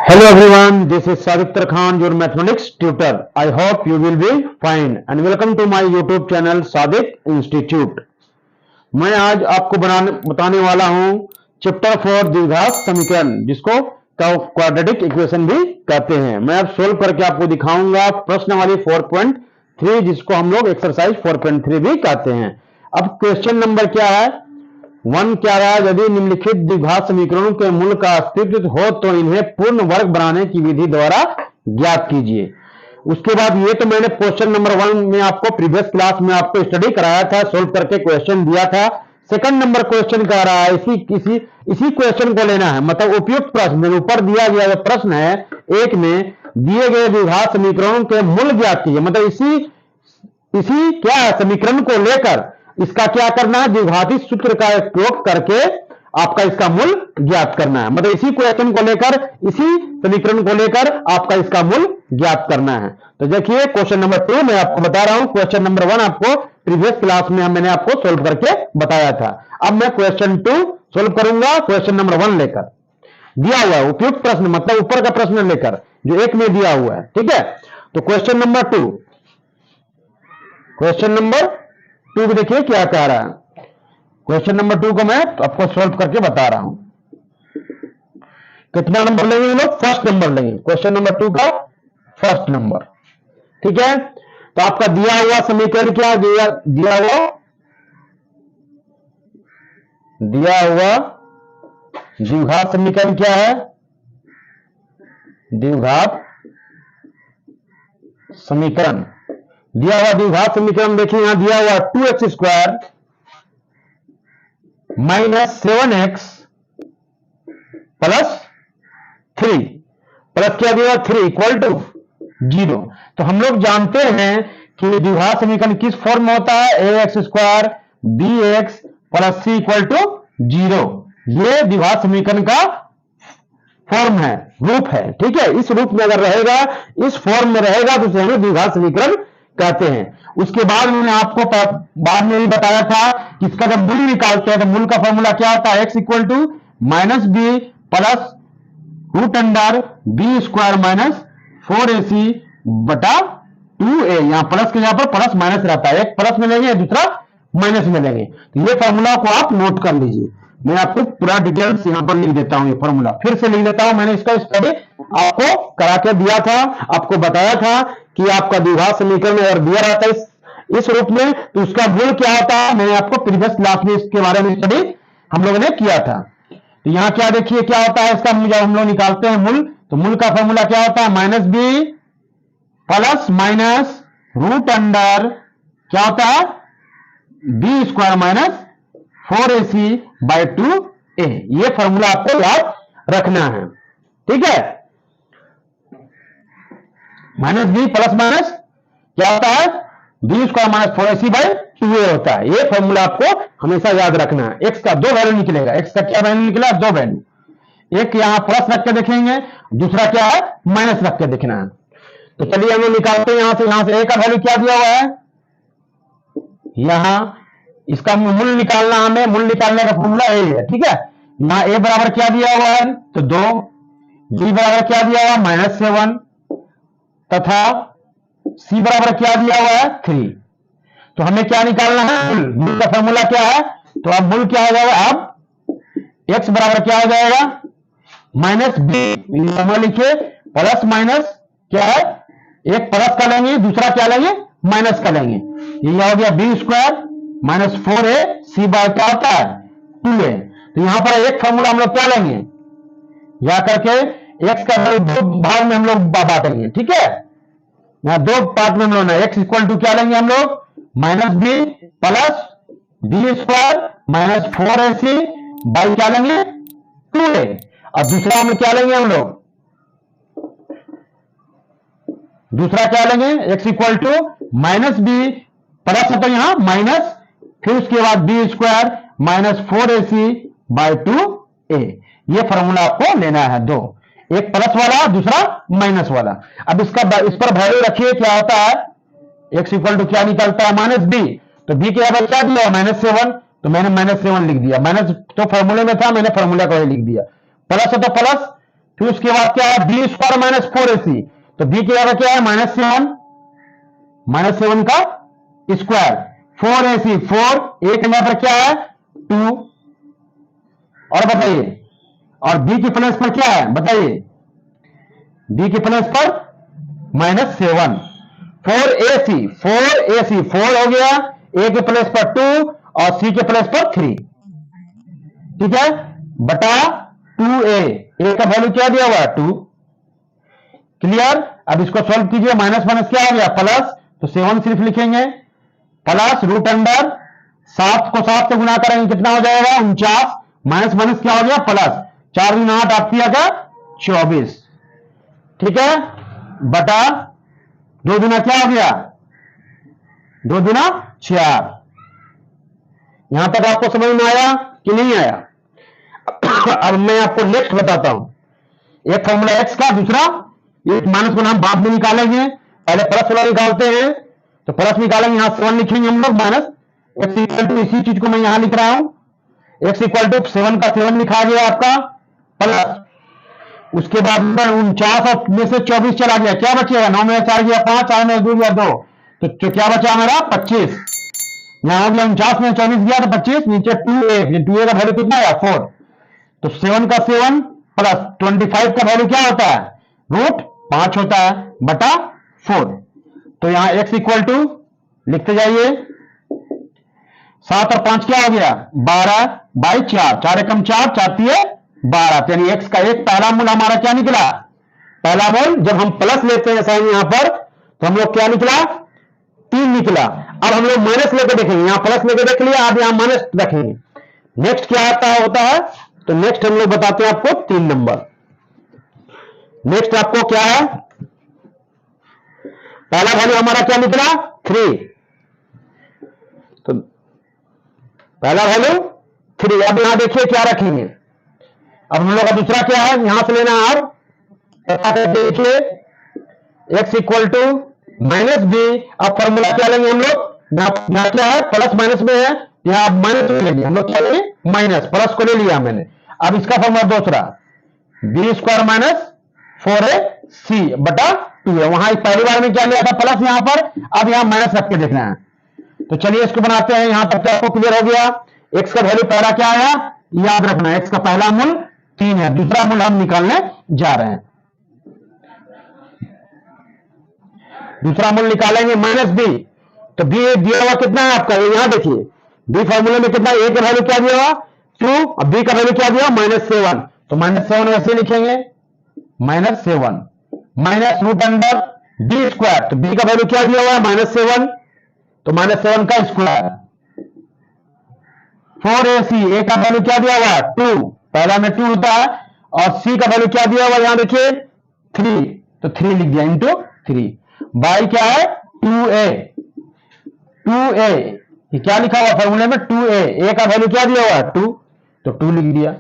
Hello everyone, this is Savitr Khan, your mathematics tutor. I hope you will be fine and welcome to my YouTube channel Sadiq institute. मैं आज आपको बताने वाला हूं chapter 4 द्विघात समीकरण, जिसको क्वाड्रेटिक इक्वेशन भी कहते हैं। मैं अब सोल्व करके आपको दिखाऊंगा प्रश्न वाली 4.3, जिसको हम लोग एक्सरसाइज 4.3 भी कहते हैं। अब क्वेश्चन नंबर क्या है, 1 क्या रहा है, यदि निम्नलिखित द्विघात समीकरणों के मूल का अस्तित्व हो तो इन्हें पूर्ण वर्ग बनाने की विधि द्वारा ज्ञात कीजिए। उसके बाद ये तो मैंने क्वेश्चन नंबर 1 में आपको प्रीवियस क्लास में आपको स्टडी कराया था, सोल्व करके क्वेश्चन दिया था। सेकंड नंबर क्वेश्चन कह रहा है इसी क्वेश्चन को लेना है, मतलब उपयुक्त प्रश्न ऊपर दिया गया जो प्रश्न है एक में दिए गए द्विघात समीकरणों के मूल ज्ञात कीजिए। मतलब इसी क्या है समीकरण को लेकर इसका क्या करना है, द्विघाती सूत्र का प्रयोग करके आपका इसका मूल ज्ञात करना है। मतलब इसी क्वेश्चन को लेकर, इसी समीकरण को लेकर आपका इसका मूल ज्ञात करना है। तो देखिए क्वेश्चन नंबर 2 मैं आपको बता रहा हूं, क्वेश्चन नंबर 1 आपको प्रीवियस क्लास में मैंने आपको सोल्व करके बताया था। अब मैं क्वेश्चन 2 सोल्व करूंगा क्वेश्चन नंबर 1 लेकर। दिया हुआ है उपयुक्त प्रश्न, मतलब ऊपर का प्रश्न लेकर जो एक में दिया हुआ है, ठीक है। तो क्वेश्चन नंबर 2 भी देखिए क्या कह रहा है। क्वेश्चन नंबर 2 को मैं आपको सोल्व करके बता रहा हूं। कितना नंबर लेंगे हम लोग? फर्स्ट नंबर लेंगे, क्वेश्चन नंबर 2 का फर्स्ट नंबर, ठीक है। तो आपका दिया हुआ समीकरण क्या दिया हुआ द्विघात समीकरण क्या है? द्विघात समीकरण, दिया हुआ द्विघात समीकरण देखिए यहां दिया हुआ 2x square minus 7x plus 3 plus क्या दिया 3 इक्वल टू 0। तो हम लोग जानते हैं कि द्विघात समीकरण किस फॉर्म में होता है, ax square bx plus c equal to 0। ये द्विघात समीकरण का फॉर्म है, रूप है, ठीक है। इस रूप में अगर रहेगा, इस फॉर्म में रहेगा तो उसे हम द्विघात समीकरण कहते हैं। उसके बाद मैंने आपको बाद में भी बताया था कि इसका जब मूल निकालते हैं तो मूल का फॉर्मूला क्या होता है, x equal to minus B plus root under B square minus 4ac बटा 2a। यहां प्लस के यहां पर प्लस माइनस रहता है, एक प्लस में लेंगे दूसरा माइनस में लेंगे। तो ये फॉर्मूला को आप नोट कर लीजिए, मैं आपको पूरा डिटेल्स यहां पर लिख देता हूं। ये फॉर्मूला फिर से लिख देता हूं, मैंने इसका स्टडी आपको करा के दिया था, आपको बताया था कि आपका द्विघात समीकरण अगर दिया रहता है इस रूप में तो उसका मूल क्या होता है। मैंने आपको प्रीवियस क्लास में इसके बारे में स्टडी हम लोगों ने किया था। तो यहां क्या देखिए क्या होता है इसका, जब हम लोग निकालते हैं मूल, तो मूल का फॉर्मूला क्या होता है, minus B plus minus root under क्या होता है B square minus 4ac by 2a। ये फॉर्मूला आपको याद रखना है, ठीक है। माइनस बी प्लस माइनस क्या होता है B square minus 4ac by 2a होता है। ये फॉर्मूला आपको हमेशा याद रखना है। एक्स का 2 वैल्यू निकलेगा, एक्स का क्या वैल्यू निकला, 2 वैल्यू, एक यहां प्लस रख के देखेंगे, दूसरा क्या है माइनस रख के देखना है। तो चलिए हम लोग निकालते हैं यहां से a का वैल्यू क्या दिया हुआ है, यहां इसका मूल निकालना, हमें मूल निकालने का फॉर्मूला ए है, ठीक है। यहां a बराबर क्या दिया हुआ है तो 2, b बराबर क्या दिया हुआ माइनस 7 तथा c बराबर क्या दिया हुआ है 3। तो हमें क्या निकालना है, मूल का फॉर्मूला क्या है, तो अब मूल क्या हो जाएगा, अब x बराबर क्या हो जाएगा माइनस b, लिखिए प्लस माइनस क्या है, एक प्लस का लेंगे दूसरा क्या लेंगे माइनस का लेंगे। ये हो गया B square minus 4ac bye क्या होता है 2a। तो यहां पर एक फॉर्मूला हम लोग क्या लेंगे, या करके x का दो भाग में हम लोग बांटेंगे, ठीक है। यहां दो पार्ट में हम लोग x इक्वल टू क्या लेंगे हम लोग minus B plus B square minus 4ac by क्या लेंगे 2a। और दूसरा हम क्या लेंगे, हम लोग दूसरा क्या लेंगे x equal to minus B plus है तो यहां माइनस, फिर उसके बाद B square minus 4ac by 2a। ये फॉर्मूला आपको लेना है, दो, एक प्लस वाला दूसरा माइनस वाला। अब इस पर वैल्यू रखिए क्या होता है, x इक्वल टू क्या निकलता है माइनस बी, तो बी के यहाँ क्या दिया माइनस 7, तो मैंने माइनस 7 लिख दिया, माइनस तो फॉर्मूले में था मैंने फॉर्मूला को लिख दिया, प्लस है तो प्लस, फिर उसके बाद क्या है, बी स्क्वायर माइनस 4ac, तो बी की जगह क्या है -7 का स्क्वायर, 4ac, 4 ए के यहाँ पर क्या है 2, और बताइए, और बी की प्लेस पर क्या है बताइए, बी की प्लेस पर -7, 4ac 4 हो गया, ए के प्लेस पर 2 और सी के प्लेस पर 3, ठीक है, बटा 2a, ए का वैल्यू क्या दिया हुआ है 2, क्लियर। अब इसको सॉल्व कीजिए, माइनस माइनस क्या हो गया प्लस, तो 7 सिर्फ लिखेंगे, प्लस रूट अंडर 7 को 7 से गुना करेंगे कितना हो जाएगा 49, माइनस माइनस क्या हो गया प्लस, 4 दूना 8 8 का 24, ठीक है, बटा 2 दूना क्या हो गया 2 दूना 4। यहां तक आपको समझ में आया कि नहीं आया? अब मैं आपको नेक्स्ट बताता हूं, एक फॉर्मूला एक्स का, दूसरा एक माइनस को हम बाद में निकालेंगे, पहले प्लस वाला निकालते हैं, तो प्लस निकालेंगे, यहां 7 लिखेंगे हम लोग, माइनस एक्स इक्वल टू, इसी चीज को मैं यहां लिख रहा हूं, एक्स इक्वल टू 7 का 7 लिखा गया आपका प्लस, उसके बाद 49 और में से 24 चला गया, क्या बचेगा 9 में 4 गया 5, 4 में 2 गया 2, तो क्या बचा मेरा 25, यहां हो गया 49 में 24 गया तो 25, नीचे 2a का वैल्यू कितना आया 4, तो 7 का 7 प्लस 25 का वैल्यू क्या होता है √5 होता है, बटा 4, तो यहां x इक्वल टू लिखते जाइए, 7 और 5 क्या हो गया 12 बाई 4, 4 एकम 4, 4 तिये 12, यानी x का एक पहला मूल हमारा क्या निकला, पहला मूल जब हम प्लस लेते हैं साइन यहां पर, तो हम लोग क्या निकला 3 निकला। अब हम लोग माइनस लेकर देखेंगे, यहां प्लस लेकर देख लिया, अब यहां माइनस रखेंगे, नेक्स्ट क्या होता है, तो नेक्स्ट हम लोग बताते हैं आपको 3 नंबर, नेक्स्ट आपको क्या है, पहला वैल्यू हमारा क्या निकला 3, तो पहला वैल्यू 3, अब यहां देखिए क्या रखेंगे, अब हम लोग का दूसरा क्या है, यहां से लेना है r, देखिए x equal to minus B, अब फॉर्मूला क्या लेंगे हम लोग, यहां क्या है प्लस माइनस में है, यहां माइनस में लेंगे हम लोग, क्या लेंगे माइनस, प्लस को ले लिया मैंने, अब इसका फॉर्मूला दूसरा बी स्क्वायर माइनस 4ac बटा 2 है, वहां पहली बार में क्या लिया था प्लस यहां पर, अब यहां माइनस रख के देखना है, तो चलिए इसको बनाते हैं, यहां तक आपको क्लियर हो गया, x का वैल्यू पहला क्या आया याद रखना, x का पहला मूल 3 है, दूसरा मूल हम निकालने जा रहे हैं, दूसरा मूल निकालेंगे -b, तो b दिया हुआ कितना है आपका, यहां देखिए b फॉर्मूले में कितना, a का वैल्यू क्या दिया हुआ 2, अब b का वैल्यू क्या दिया -7, तो -7 वैसे लिखेंगे, -7 minus root under b square, तो b का वैल्यू क्या दिया हुआ है -7, तो -7 का स्क्वायर, 4ac, a का वैल्यू क्या दिया हुआ है 2, पहला में 2 होता है, और c का वैल्यू क्या दिया हुआ है यहां देखिए 3, तो 3 लिख दिया इंटू 3, बाई क्या है 2a, ये क्या लिखा हुआ फॉर्मूले में 2a, a का वैल्यू क्या दिया हुआ है 2, तो 2 लिख दिया,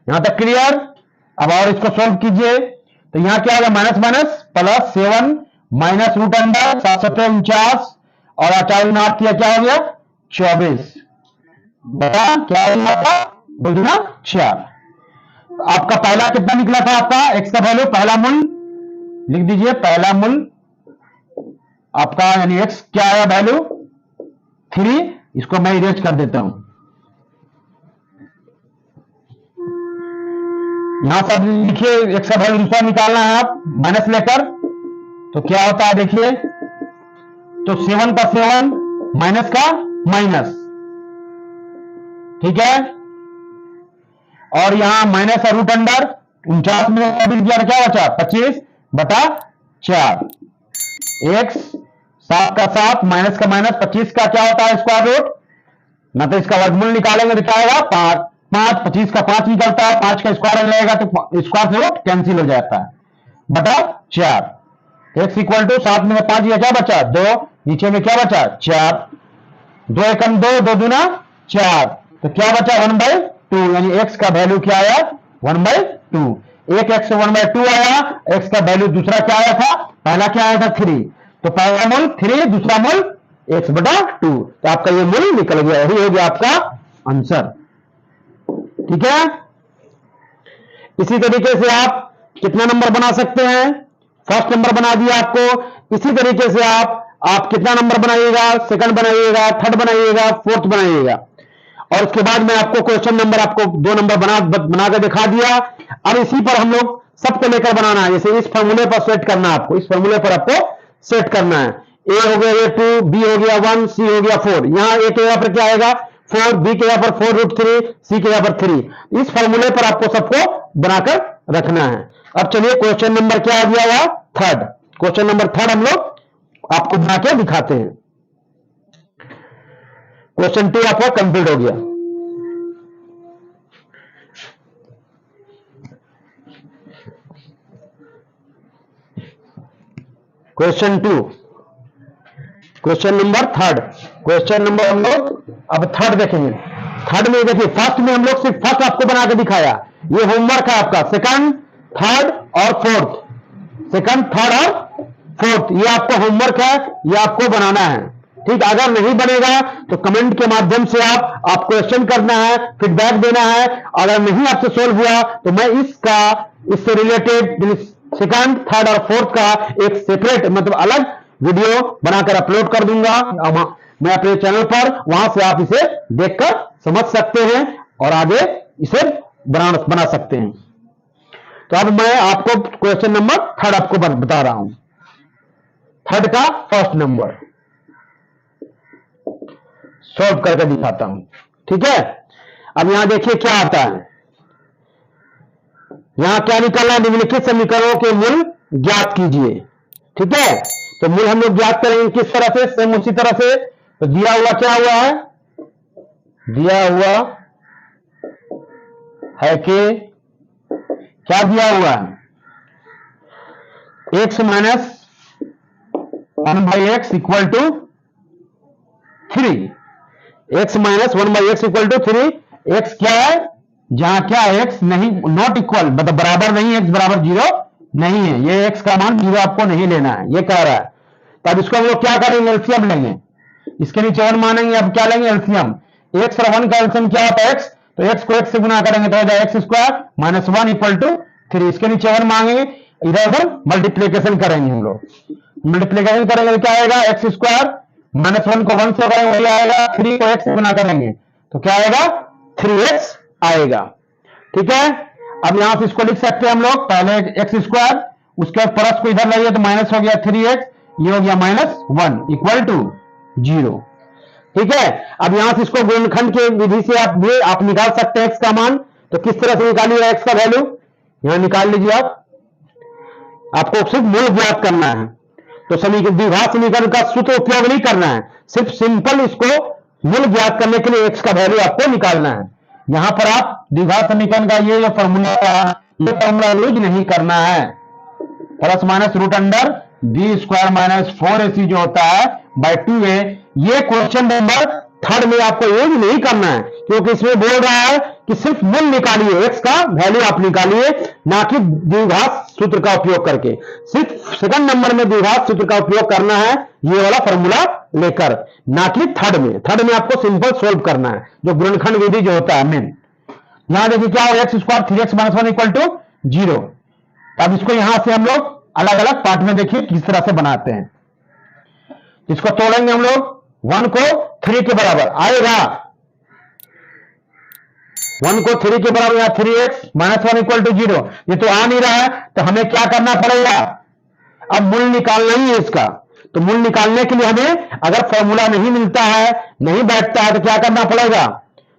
यहां तक क्लियर। अब और इसको सोल्व कीजिए, तो यहां क्या होगा minus minus plus 7 minus root under 749 और 4 8 किया क्या हो गया 24, बता क्या हो गया 2 दूना 4। आपका पहला कितना निकला था, आपका x का वैल्यू पहला मूल लिख दीजिए, पहला मूल आपका यानी x क्या आया वैल्यू 3, इसको मैं इरेज कर देता हूं, यहां पर लिखिए x का वैल्यू दूसरा निकालना है आप माइनस लेकर, तो क्या होता है देखिए, तो 7 का 7 माइनस का माइनस, ठीक है, और यहां माइनस रूट अंडर 49 में क्या बचा 25 बटा 4, x 7 का 7 माइनस का माइनस 25 का क्या होता है स्क्वायर रूट, ना तो इसका वर्गमूल निकालेंगे तो क्या आएगा 5, 25 का 5 निकलता है, 5 का स्क्वायर हो जाएगा तो स्क्वायर रूट कैंसिल हो जाता है, बटा 4, x इक्वल टू 7 में 5 क्या बचा 2, नीचे में क्या बचा 4, 2 एकम 2, 2 दूना 4, तो क्या बचा 1/2, यानी x का वैल्यू क्या आया 1/2, एक x 1/2 आया, x का वैल्यू दूसरा क्या आया था, पहला क्या आया था 3, तो पहला मूल 3, दूसरा मूल x/2, तो आपका ये मूल निकल गया, यही हो गया आपका आंसर, ठीक है। इसी तरीके से आप कितना नंबर बना सकते हैं? फर्स्ट नंबर बना दिया आपको। इसी तरीके से आप कितना नंबर बनाइएगा? सेकंड बनाइएगा, थर्ड बनाइएगा, फोर्थ बनाइएगा। और उसके बाद मैं आपको क्वेश्चन नंबर आपको 2 नंबर बना कर दिखा दिया। अब इसी पर हम लोग सबको लेकर बनाना है। जैसे इस फॉर्मूले पर सेट करना है आपको, इस फॉर्मूले पर आपको सेट करना है। ए हो गया A2, बी हो गया 1, सी हो गया 4। यहां ए के जगह पर क्या आएगा? 4, बी के जगह पर 4√3, सी के जगह पर 3। इस फॉर्मूले पर आपको सबको बनाकर रखना है। अब चलिए क्वेश्चन नंबर क्या आ गया हुआ? थर्ड। क्वेश्चन नंबर थर्ड हम लोग आपको बना के दिखाते हैं। क्वेश्चन 2 आपका कंप्लीट हो गया। Question 2, question number third. Question number हम लोग अब थर्ड देखेंगे। थर्ड में देखिए, फर्स्ट में हम लोग सिर्फ फर्स्ट आपको बना के दिखाया। ये होमवर्क है आपका सेकंड, थर्ड और फोर्थ। सेकंड, थर्ड और फोर्थ ये आपका होमवर्क है, ये आपको बनाना है। ठीक, अगर नहीं बनेगा तो कमेंट के माध्यम से आप क्वेश्चन करना है, फीडबैक देना है। अगर नहीं आपसे सोल्व हुआ तो मैं इससे रिलेटेड सेकंड, थर्ड और फोर्थ का एक सेपरेट मतलब अलग वीडियो बनाकर अपलोड कर दूंगा मैं अपने चैनल पर। वहां से आप इसे देखकर समझ सकते हैं और आगे इसे बना सकते हैं। तो अब मैं आपको क्वेश्चन नंबर थर्ड आपको बता रहा हूं। थर्ड का फर्स्ट नंबर सॉल्व करके दिखाता हूं। ठीक है, अब यहां देखिए क्या आता है। यहां क्या निकालना है? निम्नलिखित समीकरणों के मूल ज्ञात कीजिए। ठीक है, तो मूल हम लोग ज्ञात करेंगे किस तरह से? सेम उसी तरह से। तो दिया हुआ क्या हुआ है? दिया हुआ है कि क्या दिया हुआ है? x minus 1/x equal to 3। x minus 1/x equal to 3। x क्या है? जहां क्या x नहीं, नॉट इक्वल मतलब बराबर नहीं, x बराबर 0 नहीं है। ये x का मान 0 आपको नहीं लेना है, ये कह रहा है। तब इसको हम लोग क्या करेंगे? एलसीएम लेंगे। इसके नीचे 1 मानेंगे। अब क्या लेंगे? एलसीएम। x और 1 का एलसीएम क्या होता है? x। तो x को x से गुना करेंगे तो हो जाएगा x² माइनस 1 इक्वल टू 3। इसके नीचे 1 मांगेंगे, इधर उधर मल्टीप्लीकेशन करेंगे हम लोग। मल्टीप्लीकेशन करेंगे तो क्या आएगा? x² माइनस 1 को 1 से करेंगे वही आएगा। 3 को x से गुना करेंगे तो क्या आएगा? 3x आएगा। ठीक है, अब यहां से इसको लिख सकते हैं हम लोग। पहले x², उसके बाद प्लस को इधर लाइए तो माइनस हो गया 3x, ये हो गया -1 इक्वल टू 0। ठीक है, अब यहां से इसको गुणनखंड की विधि से आप निकाल सकते हैं x का मान। तो किस तरह से निकालिएगा x का वैल्यू? यहां निकाल लीजिए आपको सिर्फ मूल ज्ञात करना है। तो द्विघात समीकरण का सूत्र उपयोग नहीं करना है, सिर्फ सिंपल इसको मूल ज्ञात करने के लिए x का वैल्यू आपको निकालना है। यहां पर आप द्विघात समीकरण का ये जो फॉर्मूला यूज नहीं करना है। Plus minus root under b² minus 4ac जो होता है बाय 2a, ये क्वेश्चन नंबर थर्ड में आपको यूज नहीं करना है, क्योंकि इसमें बोल रहा है कि सिर्फ मूल निकालिए, x का वैल्यू आप निकालिए, ना कि द्विघात सूत्र का उपयोग करके। सिर्फ सेकंड नंबर में द्विघात सूत्र का उपयोग करना है, ये वाला फॉर्मूला लेकर, ना कि थर्ड में। थर्ड में आपको सिंपल सोल्व करना है, जो गुणनखंड विधि जो होता है मेन। यहां देखिए क्या हो, x² 3x minus 1 equal to 0। अब इसको यहां से हम लोग अलग अलग पार्ट में देखिए किस तरह से बनाते हैं। इसको तोड़ेंगे हम लोग, 1 को 3 के बराबर आएगा। 1 को 3 के बराबर, या 3x माइनस 1 इक्वल टू 0। ये तो आ नहीं रहा है, तो हमें क्या करना पड़ेगा? अब मूल निकालना ही है इसका। तो मूल निकालने के लिए हमें अगर फॉर्मूला नहीं मिलता है, नहीं बैठता है, तो क्या करना पड़ेगा?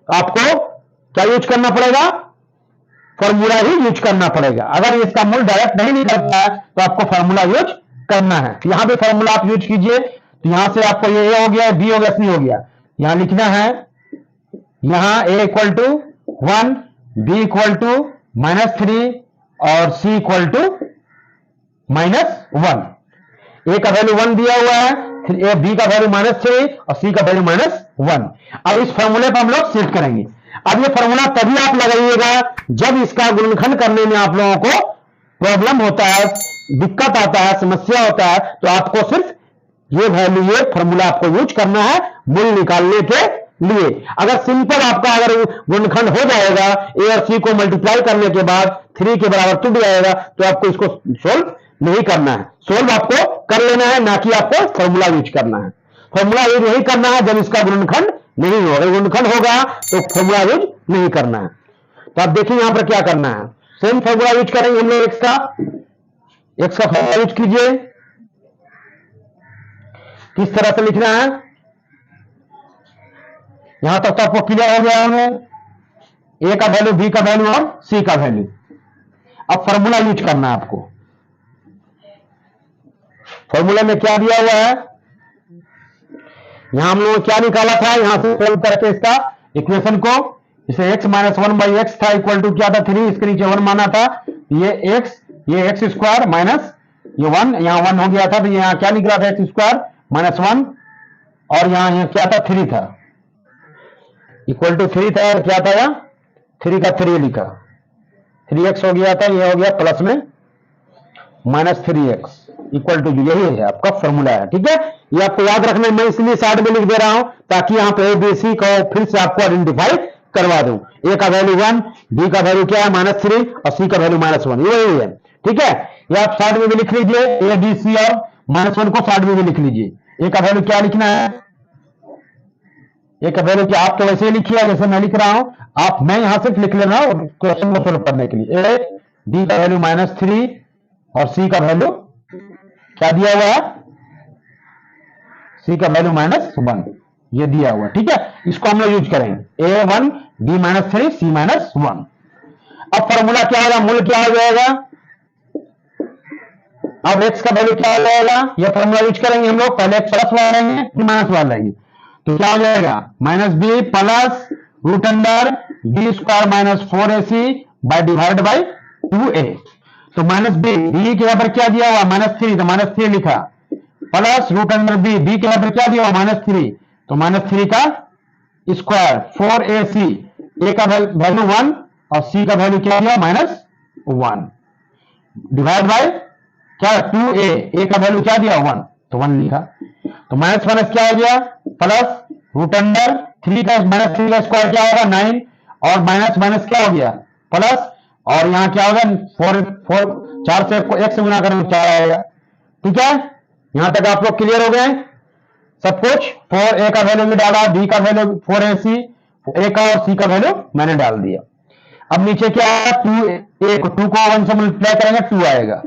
आपको क्या यूज करना पड़ेगा? फॉर्मूला ही यूज करना पड़ेगा। अगर इसका मूल डायरेक्ट नहीं निकलता है तो आपको फॉर्मूला यूज करना है। यहां पे फॉर्मूला आप यूज कीजिए। तो यहां से आपको ये a हो गया, b हो गया, c हो गया। यहां लिखना है, यहां a equal to 1, b equal to -3 और c इक्वल टू -1। a का वैल्यू 1 दिया हुआ है, फिर b का वैल्यू -3 और c का वैल्यू -1। अब इस फॉर्मूले पर हम लोग सेट करेंगे। अब ये फॉर्मूला तभी आप लगाइएगा जब इसका गुणनखंड करने में आप लोगों को प्रॉब्लम होता है, दिक्कत आता है, समस्या होता है, तो आपको सिर्फ ये वैल्यू, ये फॉर्मूला आपको यूज करना है मूल निकालने के लिए। अगर सिंपल आपका अगर गुणनखंड हो जाएगा, ए और सी को मल्टीप्लाई करने के बाद 3 के बराबर टूट जाएगा, तो आपको इसको सोल्व नहीं करना है। सोल्व आपको कर लेना है, ना कि आपको फॉर्मूला यूज करना है। फॉर्मूला यूज नहीं करना है जब इसका गुणनखंड नहीं होगा। गुणनखंड होगा तो फॉर्मूला यूज नहीं करना है। तो आप देखिए यहां पर क्या करना है, सेम फॉर्मूला यूज करेंगे हम लोग। एक्स का फॉर्मूला यूज कीजिए। किस तरह से लिखना है, यहां तक तो आपको क्लियर हो गया हमें, ए का वैल्यू, बी का वैल्यू और सी का वैल्यू। अब फॉर्मूला यूज करना है आपको। फॉर्मूला में क्या दिया हुआ है, यहां हम लोगों ने क्या निकाला था, यहां से सोल्व करके इसका इक्वेशन को, इसे x माइनस 1/x था इक्वल टू क्या था 3, इसके नीचे 1 माना था। ये एक्स स्क्वायर माइनस ये 1, यहां 1 हो गया था, तो यहां क्या निकला था x स्क्वायर माइनस 1, और यहां क्या था 3 था, इक्वल टू 3 था, क्या था यहाँ 3 का 3 लिखा, 3x हो गया था, ये हो गया प्लस में माइनस 3x इक्वल टू, यही है आपका फॉर्मूला है। ठीक है, ये आपको याद रखना है, मैं इसलिए साइड में लिख दे रहा हूं ताकि यहां पे ABC को फिर से आपको आइडेंटिफाई करवा दूं। ए का वैल्यू 1, बी का वैल्यू क्या है -3 और सी का वैल्यू -1, यही है। ठीक है, ये आप साइड में भी लिख लीजिए, ए बी सी और -1 को साइड में भी लिख लीजिए। ए का वैल्यू क्या लिखना है, ए का वैल्यू क्या, आप तो वैसे ही लिखिए जैसे मैं लिख रहा हूं, आप, मैं यहां सिर्फ लिख ले रहा हूं क्वेश्चन को सोल्व करने के लिए। ए डी का वैल्यू -3 और सी का वैल्यू क्या दिया हुआ है, सी का वैल्यू -1, ये दिया हुआ। ठीक है, इसको हम लोग यूज करेंगे, A1 B -3 C -1। अब फॉर्मूला क्या होगा, मूल क्या हो जाएगा, अब x का वैल्यू क्या हो जाएगा, ये फॉर्मूला यूज करेंगे हम लोग। पहले प्लस वालेंगे फिर माइनस वालेंगे, तो क्या हो जाएगा -b plus root under b square -4ac by divide by 2a। तो -b के यहां पर क्या दिया हुआ -3, तो -3 लिखा, प्लस रूट अंडर b के यहां पर क्या दिया हुआ -3, तो -3 का स्क्वायर 4ac, a का वैल्यू 1 और c का वैल्यू क्या दिया -1 डिवाइड बाय क्या 2a, a का वैल्यू क्या दिया 1, तो 1 लिखा। तो -1 क्या हो गया, प्लस रूट अंडर 3 का -3 का स्क्वायर क्या होगा 9, और माइनस क्या हो गया प्लस, और यहां क्या होगा 4 से एक से गुना करेंगे 4 आएगा। ठीक है, यहां तक आप लोग क्लियर हो गए सब कुछ। 4a का वैल्यू में डाला, b का वैल्यू 4ac, a का और c का वैल्यू मैंने डाल दिया। अब नीचे क्या आया 2 को 1 से मल्टीप्लाई करेंगे 2 आएगा,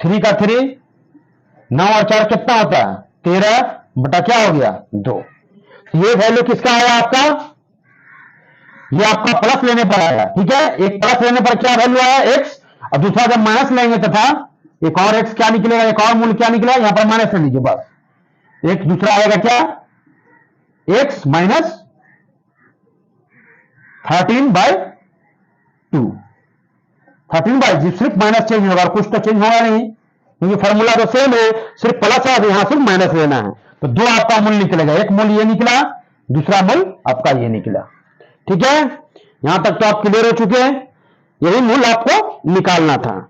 3 का 3, 9 और 4 कितना होता है 13 बटा क्या हो गया 2। ये वैल्यू किसका आया आपका, ये आपका प्लस लेने पर आया। ठीक है, एक प्लस लेने पर क्या वैल्यू आया x, और दूसरा जब माइनस लेंगे तथा एक और x क्या निकलेगा, एक और मूल्य क्या निकलेगा, यहां पर माइनस ले लीजिए बस, एक दूसरा आएगा क्या x माइनस 13/2, 13/, सिर्फ माइनस चेंज होगा, कुछ तो चेंज होगा नहीं, क्योंकि फॉर्मूला तो सेम है, सिर्फ प्लस है, यहां सिर्फ माइनस लेना है। तो 2 आपका मूल्य निकलेगा, एक मूल्य ये निकला, दूसरा मूल्य आपका ये निकला। ठीक है, यहां तक तो आप क्लियर हो चुके हैं, यही मूल्य आपको निकालना था।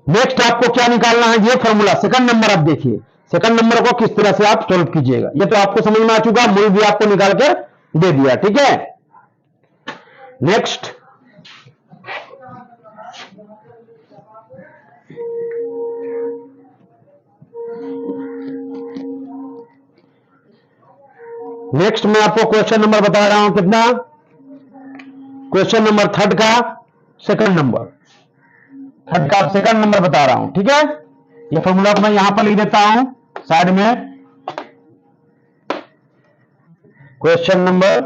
नेक्स्ट आपको क्या निकालना है, ये फॉर्मूला सेकंड नंबर। आप देखिए सेकंड नंबर को किस तरह से आप सोल्व कीजिएगा, ये तो आपको समझ में आ चुका, मूल्य भी आपको निकाल कर दे दिया। ठीक है, नेक्स्ट मैं आपको क्वेश्चन नंबर बता रहा हूं, कितना, क्वेश्चन नंबर थर्ड का सेकंड नंबर बता रहा हूं। ठीक है, ये फॉर्मूला को मैं यहां पर लिख देता हूं साइड में, क्वेश्चन नंबर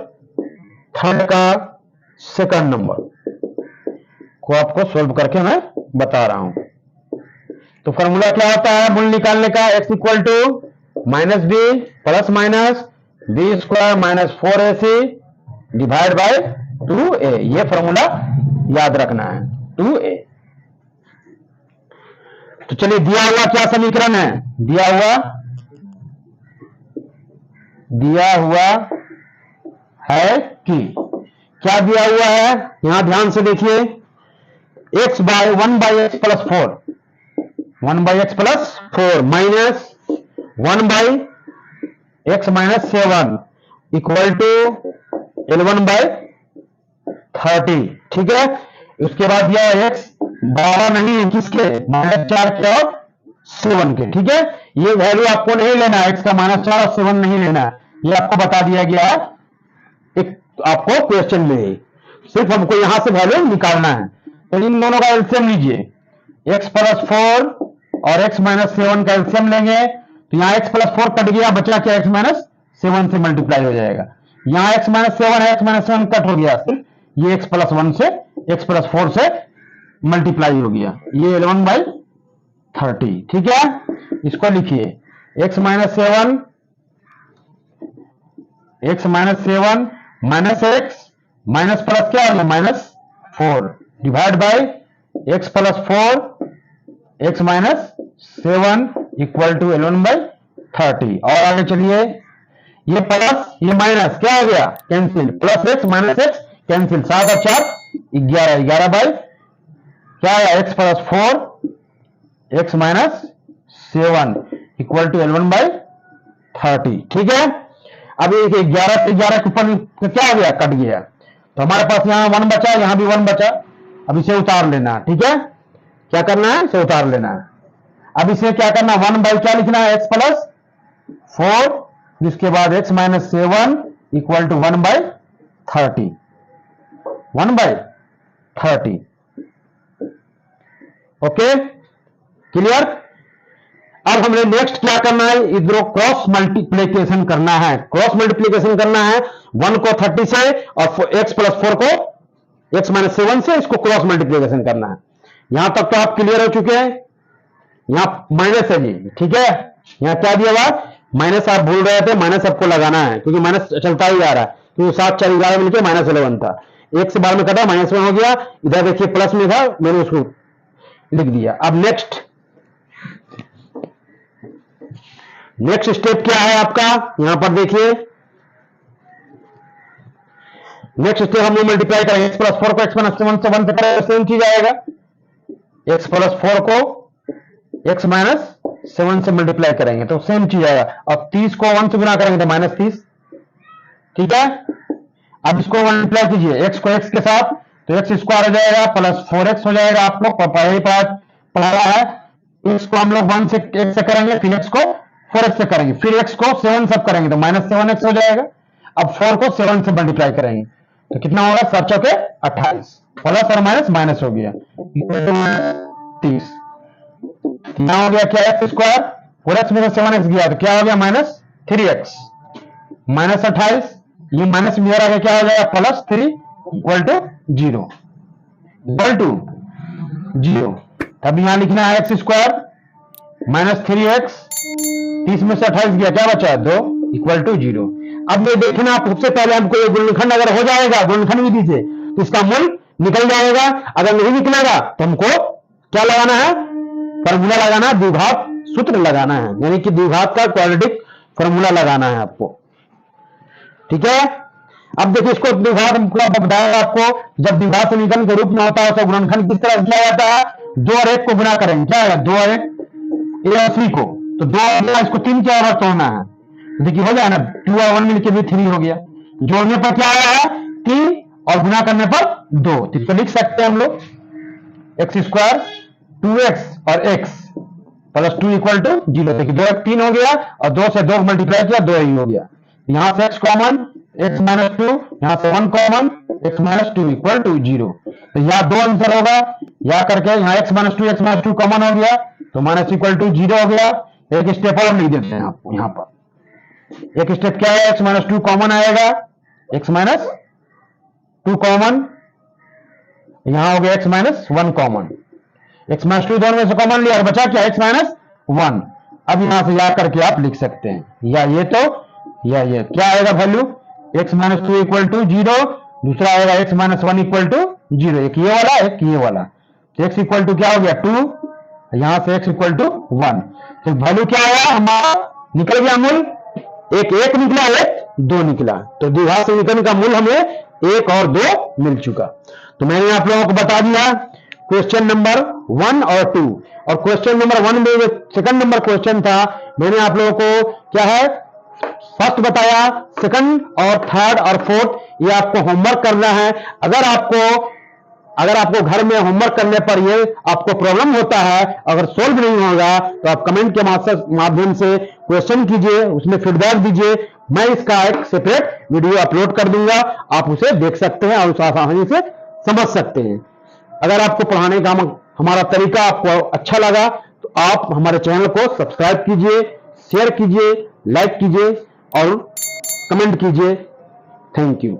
थर्ड का सेकंड नंबर को आपको सोल्व करके मैं बता रहा हूं। तो फॉर्मूला क्या होता है मूल्य निकालने का, x equal to -b plus minus b square -4ac divide by 2a, ये फॉर्मूला याद रखना है 2a। तो चलिए दिया हुआ क्या समीकरण है, दिया हुआ है कि क्या दिया हुआ है, यहां ध्यान से देखिए, x by 1/x plus 4, 1/x plus 4 minus 1/x minus 7 equal to L1/30, ठीक है। उसके बाद यह x 12 नहीं है, किसके, -4 के और 7 के, ठीक है। ये वैल्यू आपको नहीं लेना है, x का -4 और 7 नहीं लेना है, ये आपको बता दिया गया है एक आपको क्वेश्चन में, सिर्फ हमको यहां से वैल्यू निकालना है। तो इन दोनों का एलसीएम लीजिए, x + 4 और x - 7 का एलसीएम लेंगे, तो यहाँ x + 4 कट गया, बचा क्या, x - 7 से मल्टीप्लाई हो जाएगा। यहाँ x - 7 है, x - 7 कट हो गया, सिर्फ ये x + 1 से x + 4 से मल्टीप्लाई हो गया, ये L1/30, ठीक है। इसको लिखिए x - 7 minus x minus plus क्या हो गया, -4 divide by x + 4 x - 7 equal to L1/30। और आगे चलिए, ये प्लस ये माइनस क्या हो गया, cancel, plus x minus x cancel, 7 और 4 11, 11 बाय क्या आया, x + 4 x - 7 equal to L1/30, ठीक है। अब ये 11 से 11 के ऊपर क्या हो गया, कट गया, तो हमारे पास यहाँ 1 बचा, यहाँ भी 1 बचा। अब इसे उतार लेना, ठीक है, क्या करना है, इसे उतार लेना है। अब इसे क्या करना, 1 क्या लिखना है, x + 4, जिसके बाद x - 7 equal to 1/30, 1/30, okay, clear. अब हमने नेक्स्ट क्या करना है, इधर क्रॉस मल्टीप्लीकेशन करना है, क्रॉस मल्टीप्लीकेशन करना है 1 को 30 से और x + 4 को x - 7 से, इसको क्रॉस मल्टीप्लीकेशन करना है। यहां तक तो आप क्लियर हो चुके हैं, यहां माइनस है जी, ठीक है, यहां क्या दिया हुआ, माइनस, आप भूल रहे थे, माइनस आपको लगाना है क्योंकि माइनस चलता ही जा रहा है, क्योंकि 7 4 11 मिलकर -11 था, एक से बार में कटा, -1 हो गया, इधर देखिए प्लस में था, मैंने उसको लिख दिया। अब नेक्स्ट स्टेप क्या है आपका, यहां पर देखिए, नेक्स्ट स्टेप हम मल्टीप्लाई करेंगे, x + 4 को x - 7 से 1 से करेंगे, सेम चीज आएगा, x + 4 को x - 7 से मल्टीप्लाई करेंगे तो सेम चीज आएगा। अब 30 को 1 से गुना करेंगे तो -30, ठीक है। अब इसको मल्टीप्लाई कीजिए, x को x के साथ, तो x स्क्वायर हो जाएगा प्लस 4x हो जाएगा, आप लोग पहले पार्ट पढ़ा है। इसको हम लोग 1 से x से करेंगे, फिर x को 4x से करेंगे, फिर x को 7 सब करेंगे तो -7x हो जाएगा। अब 4 को 7 से मल्टीप्लाई करेंगे तो कितना होगा, 7 चौके 28, प्लस और माइनस माइनस हो गया, 30, यहां हो गया क्या, x स्क्वायर, 4x में से 7x गया तो क्या हो गया, -3x, -28, ये माइनस में आ गया, क्या हो जाएगा, +3 इक्वल टू 0, इक्वल टू 0। तब यहां लिखना है x स्क्वायर -3x, 30 में से 28 गया, क्या बचा, 2 इक्वल टू 0। अब ये देखना, सबसे पहले हमको ये गुणनखंड अगर हो जाएगा गुणनखंड विधि से तो इसका मूल निकल जाएगा, अगर नहीं निकलेगा तो हमको क्या लगाना है, फॉर्मूला लगाना है, द्विघात सूत्र लगाना है, यानी कि द्विघात का क्वाड्रेटिक फॉर्मूला लगाना है आपको, ठीक है। अब देखिए, इसको द्विघात बताया आपको, जब द्विघात समीकरण के रूप में होता है तो गुणनखंड किस तरह किया जाता है, 2 और 1 को गुणा करेंगे, क्या है, 2 और 1 ए और सी को, तो 2 और इसको 3 क्या होगा, तोड़ना है, देखिए हो गया ना, 2 और 1 मिलकर भी 3 हो गया, जोड़ने पर क्या आया है, 3 और गुणा करने पर 2, तो इसको लिख सकते हैं हम लोग, x स्क्वायर 2x और x प्लस 2 इक्वल टू 0। देखिए 2 1 3 हो गया और 2 से 2 मल्टीप्लाई किया, 2 ही हो गया, यहां से x कॉमन, x - 2, यहां से 1 कॉमन, x - 2 इक्वल टू 0। तो यहां 2 आंसर होगा, या करके यहां x - 2 कॉमन हो गया तो माइनस इक्वल टू 0 हो गया। एक स्टेप और लिख देते हैं आपको, यहां पर एक स्टेप क्या है, x - 2 कॉमन आएगा, x - 2 कॉमन, यहां हो गया x - 1 कॉमन, x - 2 दोनों में से कॉमन लिया और बचा क्या, x - 1। अब यहां से या करके आप लिख सकते हैं, या ये तो या ये क्या आएगा वैल्यू, x - 2 इक्वल टू 0, दूसरा आएगा x - 1 इक्वल टू 0, एक ये वाला एक ये वाला, तो x इक्वल टू क्या हो गया 2, यहां से x इक्वल टू 1, तो वैल्यू क्या आया हमारा, निकल गया मूल, एक निकला, एक 2 निकला, तो द्विघात समीकरण का मूल हमें 1 और 2 मिल चुका। तो मैंने आप लोगों को बता दिया क्वेश्चन नंबर 1 और 2, और क्वेश्चन नंबर 1 में जो सेकंड नंबर क्वेश्चन था, मैंने आप लोगों को क्या है, फर्स्ट बताया, सेकंड और थर्ड और फोर्थ ये आपको होमवर्क करना है। अगर आपको घर में होमवर्क करने पर ये आपको प्रॉब्लम होता है, अगर सोल्व नहीं होगा, तो आप कमेंट के माध्यम से क्वेश्चन कीजिए, उसमें फीडबैक दीजिए। मैं इसका एक सेपरेट वीडियो अपलोड कर दूंगा, आप उसे देख सकते हैं और उसे आसानी से समझ सकते हैं। अगर आपको पढ़ाने का हमारा तरीका आपको अच्छा लगा तो आप हमारे चैनल को सब्सक्राइब कीजिए, शेयर कीजिए, लाइक कीजिए और कमेंट कीजिए। Thank you.